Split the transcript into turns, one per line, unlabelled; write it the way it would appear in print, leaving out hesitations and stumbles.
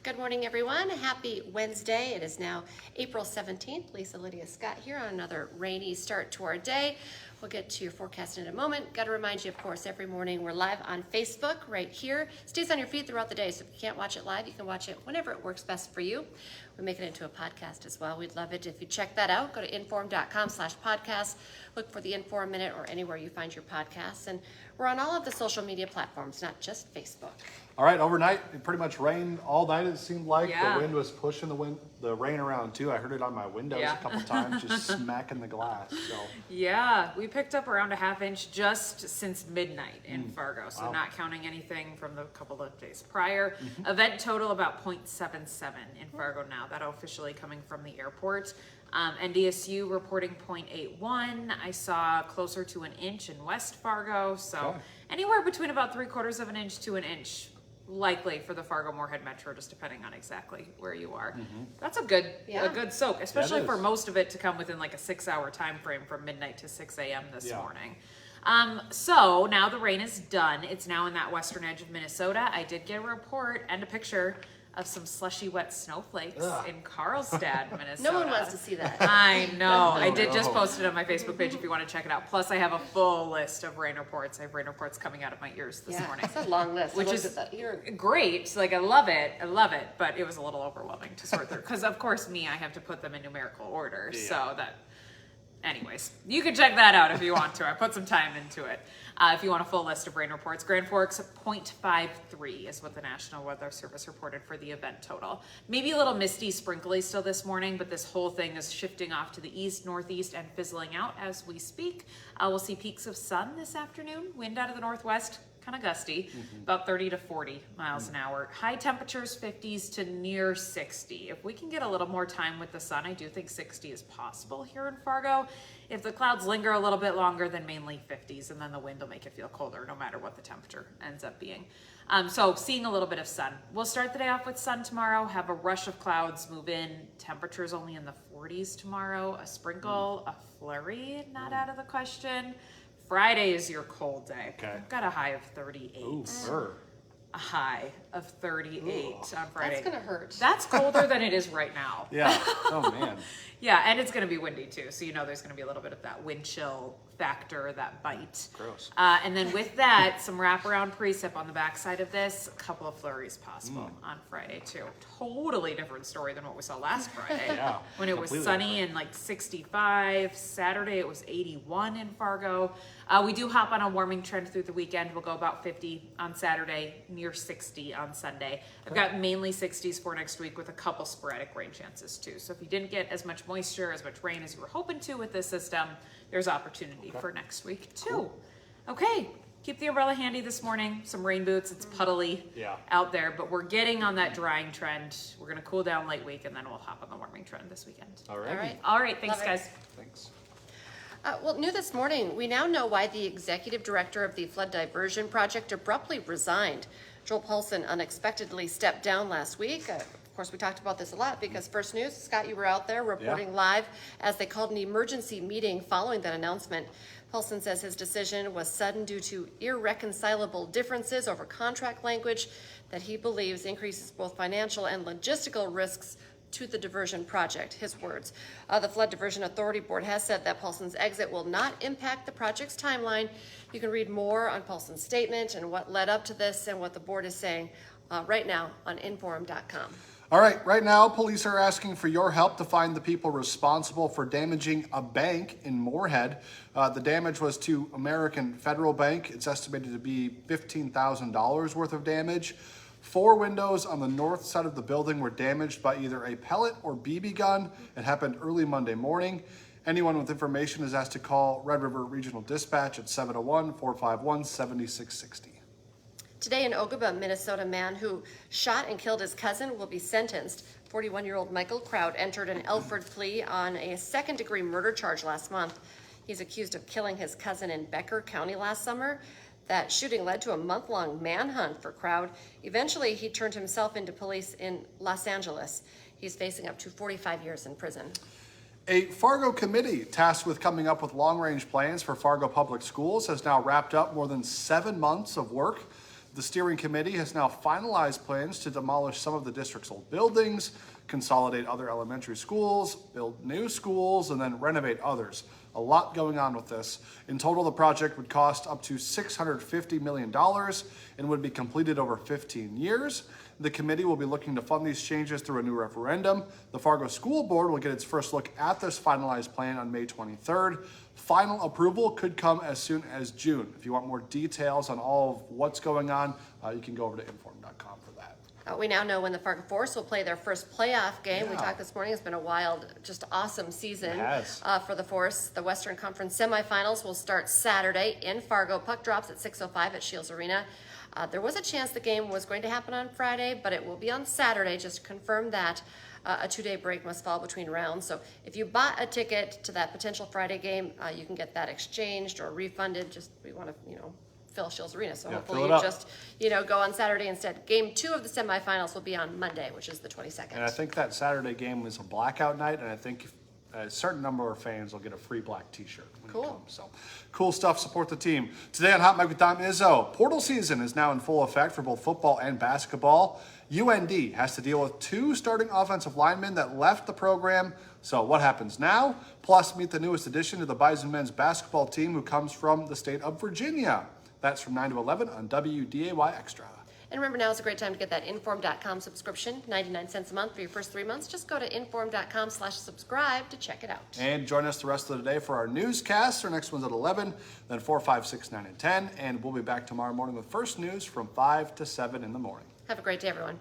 Good morning, everyone. Happy Wednesday. It is now April 17th. Lisa, Lydia, Scott here on another rainy start to our day. We'll get to your forecast in a moment. Got to remind you, of course, every morning we're live on Facebook right here. Stays on your feed throughout the day, so if you can't watch it live, you can watch it whenever it works best for you. We make it into a podcast as well. We'd love it if you check that out. Go to inform.com/podcast. Look for the Inform Minute or anywhere you find your podcasts. And we're on all of the social media platforms, not just Facebook.
All right, overnight, it pretty much rained all night, it seemed like.
Yeah.
The wind was pushing the rain around, too. I heard it on my windows a couple times, just smacking the glass. So.
Yeah, we picked up around a half inch just since midnight in Fargo, so not counting anything from the couple of days prior. Event total about 0.77 in Fargo now. That officially coming from the airport. NDSU reporting 0.81. I saw closer to an inch in West Fargo, so anywhere between about 3/4 of an inch to an inch. Likely for the Fargo-Moorhead Metro, just depending on exactly where you are. That's a good soak, especially for most of it to come within like a 6-hour time frame from midnight to 6 a.m. this morning. So now the rain is done. It's now in that western edge of Minnesota. I did get a report and a picture of some slushy wet snowflakes in Carlstad, Minnesota.
No one wants to see that.
I know. I did just post it on my Facebook page if you want to check it out. Plus, I have a full list of rain reports. I have rain reports coming out of my ears this morning.
It's a long list.
Which is great. Like, I love it. But it was a little overwhelming to sort through. Because, of course, I have to put them in numerical order. Yeah. So that... Anyways, you can check that out if you want to. I put some time into it. If you want a full list of rain reports, Grand Forks 0.53 is what the National Weather Service reported for the event total. Maybe a little misty, sprinkly still this morning, but this whole thing is shifting off to the east, northeast, and fizzling out as we speak. We'll see peaks of sun this afternoon, wind out of the northwest, kind of gusty, about 30 to 40 miles an hour. High temperatures 50s to near 60. If we can get a little more time with the sun, I do think 60 is possible here in Fargo. If the clouds linger a little bit longer, then mainly 50s, and then the wind will make it feel colder no matter what the temperature ends up being. So seeing a little bit of sun. We'll start the day off with sun tomorrow, have a rush of clouds move in. Temperatures only in the 40s tomorrow. A sprinkle, a flurry, not out of the question. Friday is your cold day. Okay. I've got a high of 38.
Ooh,
a high of 38 on Friday.
That's gonna hurt.
That's colder than it is right now.
Yeah. Oh man.
Yeah, and it's gonna be windy too, so there's gonna be a little bit of that wind chill factor, that bite.
Gross.
And then with that, some wraparound precip on the backside of this, a couple of flurries possible on Friday too. Totally different story than what we saw last Friday. When it was sunny and like 65. Saturday it was 81 in Fargo. We do hop on a warming trend through the weekend. We'll go about 50 on Saturday, near 60 on Sunday. I've got mainly 60s for next week with a couple sporadic rain chances too. So if you didn't get as much moisture, as much rain as you were hoping to with this system, there's opportunity for next week too. Okay, keep the umbrella handy this morning. Some rain boots, it's puddly out there, but we're getting on that drying trend. We're gonna cool down late week and then we'll hop on the warming trend this weekend.
All right.
All right, thanks guys.
Thanks.
Well, new this morning, we now know why the executive director of the flood diversion project abruptly resigned. Joel Paulson unexpectedly stepped down last week. Of course, we talked about this a lot because First News, Scott, you were out there reporting live as they called an emergency meeting following that announcement. Paulson says his decision was sudden due to irreconcilable differences over contract language that he believes increases both financial and logistical risks to the diversion project, his words. The Flood Diversion Authority Board has said that Paulson's exit will not impact the project's timeline. You can read more on Paulson's statement and what led up to this and what the board is saying right now on inform.com.
All right, right now, police are asking for your help to find the people responsible for damaging a bank in Moorhead. The damage was to American Federal Bank. It's estimated to be $15,000 worth of damage. 4 windows on the north side of the building were damaged by either a pellet or BB gun. It happened early Monday morning. Anyone with information is asked to call Red River Regional Dispatch at 701-451-7660.
Today in Ogaba, Minnesota, a man who shot and killed his cousin will be sentenced. 41-year-old Michael Kraut entered an Elford plea on a second-degree murder charge last month. He's accused of killing his cousin in Becker County last summer. That shooting led to a month-long manhunt for Kraut. Eventually, he turned himself into police in Los Angeles. He's facing up to 45 years in prison.
A Fargo committee tasked with coming up with long-range plans for Fargo Public Schools has now wrapped up more than 7 months of work. The steering committee has now finalized plans to demolish some of the district's old buildings, consolidate other elementary schools, build new schools, and then renovate others. A lot going on with this. In total, the project would cost up to $650 million and would be completed over 15 years. The committee will be looking to fund these changes through a new referendum. The Fargo School Board will get its first look at this finalized plan on May 23rd. Final approval could come as soon as June. If you want more details on all of what's going on, you can go over to inform.com for that.
We now know when the Fargo Force will play their first playoff game. We
Yeah.
talked this morning. It's been a wild, just awesome season
It has.
for the Force. The Western Conference semifinals will start Saturday in Fargo. Puck drops at 6:05 at Shields Arena. There was a chance the game was going to happen on Friday, but it will be on Saturday. Just confirm that. A 2-day break must fall between rounds. So if you bought a ticket to that potential Friday game, you can get that exchanged or refunded. Just we want to, fill Shields Arena. So
Yeah,
hopefully
fill it
you
up.
just, go on Saturday instead. Game 2 of the semifinals will be on Monday, which is the 22nd.
And I think that Saturday game was a blackout night, and I think a certain number of fans will get a free black t-shirt when
Cool.
it comes. So cool stuff. Support the team. Today on Hot Mic with Dom Izzo, portal season is now in full effect for both football and basketball. UND has to deal with 2 starting offensive linemen that left the program. So what happens now? Plus, meet the newest addition to the Bison men's basketball team who comes from the state of Virginia. That's from 9 to 11 on WDAY Extra.
And remember, now is a great time to get that inform.com subscription, 99 cents a month for your first 3 months. Just go to inform.com/subscribe to check it out.
And join us the rest of the day for our newscasts. Our next one's at 11, then 4, 5, 6, 9, and 10. And we'll be back tomorrow morning with First News from 5 to 7 in the morning.
Have a great day, everyone.